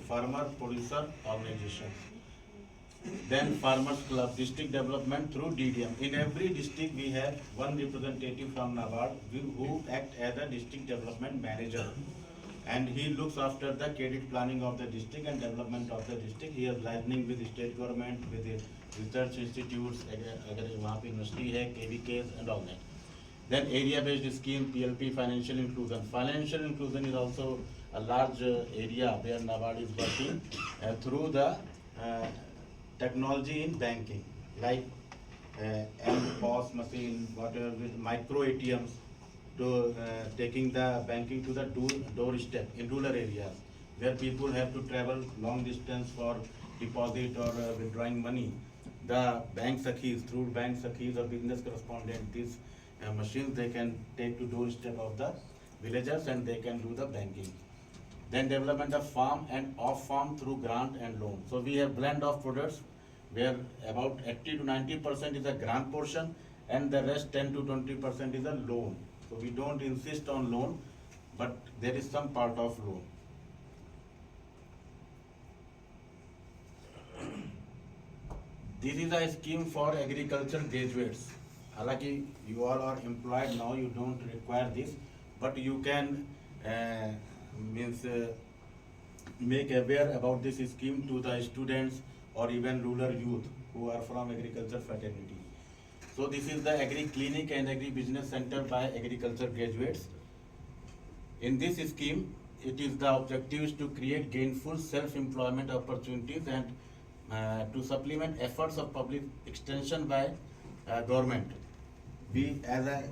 farmer producer organization. Then farmers club, district development through DDM. In every district we have one representative from NABARD who act as a district development manager, and he looks after the credit planning of the district and development of the district. He is liaising with state government, with the research institutes, अगर वहाँ पे university है, KVKs and all that. Then area based scheme, PLP, financial inclusion. Financial inclusion is also a large area where NABARD is working through the technology in banking, like POS machine, whatever, with micro ATMs, to taking the banking to the doorstep in rural areas where people have to travel long distance for deposit or withdrawing money. The bank sakhis, through bank sakhis or business correspondent, these machines they can take to doorstep of the villagers and they can do the banking. Then development of farm and off-farm through grant and loan. So we have blend of products where about 80 to 90% is a grant portion and the rest 10 to 20% is a loan. So we don't insist on loan, but there is some part of loan. This is a scheme for agriculture graduates. Halaki you all are employed now, you don't require this, but you can make aware about this scheme to the students or even rural youth who are from agriculture fraternity. So this is the agri clinic and agri business center by agriculture graduates. In this scheme, it is the objective is to create gainful self-employment opportunities and to supplement efforts of public extension by government. We as a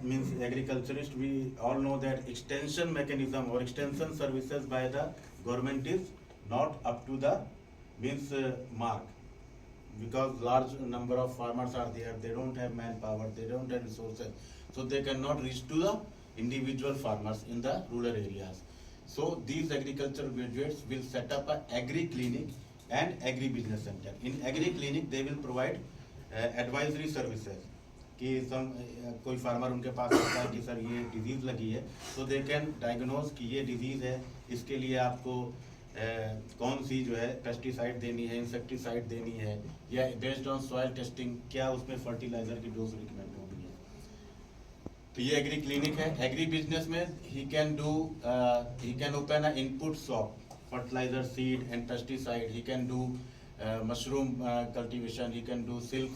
agriculturist, we all know that extension mechanism or extension services by the government is not up to the mark, because large number of farmers are there, they don't have manpower, they don't have resources, so they cannot reach to the individual farmers in the rural areas. So these agriculture graduates will set up an agri clinic and agri business center. In agri clinic they will provide advisory services कि कोई farmer उनके पास आता है कि sir ये disease लगी है, तो दे कैन डायग्नोज कि ये डिजीज़ है, इसके लिए आपको कौन सी जो है पेस्टिसाइड देनी है, इंसेक्टिसाइड देनी है, या बेस्ड ऑन सॉइल टेस्टिंग क्या उसमें फर्टिलाइजर की डोज रिकमेंड होगी है. तो ये एग्री क्लिनिक है. एग्री बिजनेस में he can open a input shop, fertilizer, seed and pesticide. He can do mushroom cultivation, he can do silk,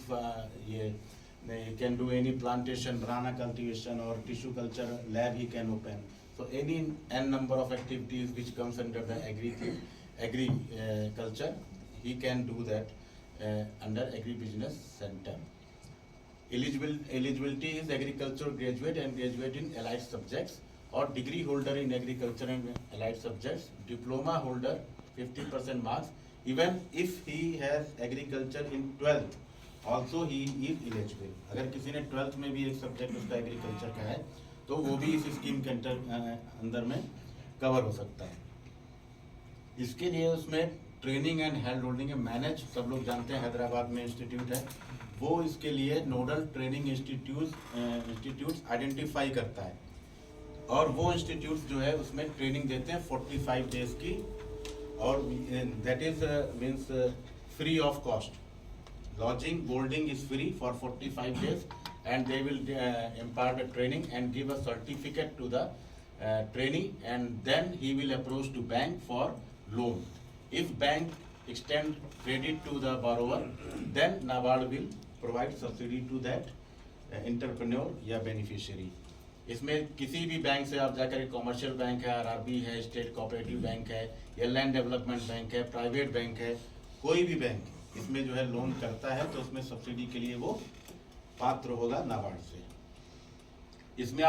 he can do any plantation, banana cultivation or tissue culture lab he can open. So any n number of activities which comes under the agriculture, he can do that under agri business center. Eligibility is agriculture graduate and graduate in allied subjects, or degree holder in agriculture and allied subjects, diploma holder 50% marks. Even if he has agriculture in 12th, also he is eligible. अगर किसी ने 12th में भी एक subject उसका agriculture का है तो वो भी इस स्कीम के अंदर में कवर हो सकता है. इसके लिए उसमें training and health holding manage, सब लोग जानते हैं हैदराबाद में इंस्टीट्यूट है, वो इसके लिए नोडल ट्रेनिंग इंस्टीट्यूट्स आइडेंटिफाई करता है, और वो इंस्टीट्यूट्स जो है उसमें ट्रेनिंग देते हैं 45 डेज की, और that is means free of cost. Lodging, boarding is free for 45 days, and they will impart a training and give a certificate to the trainee, and then he will approach to bank for loan. If bank extend credit to the borrower, then NABARD will provide subsidy to that entrepreneur या beneficiary. इसमें किसी भी bank से आप जाकर, commercial bank है, RRB है, state cooperative bank है, या लैंड डेवलपमेंट बैंक है, प्राइवेट बैंक है, कोई भी बैंक इसमें जो है लोन करता है तो उसमें सब्सिडी के लिए वो पात्र होगा NABARD से. इसमें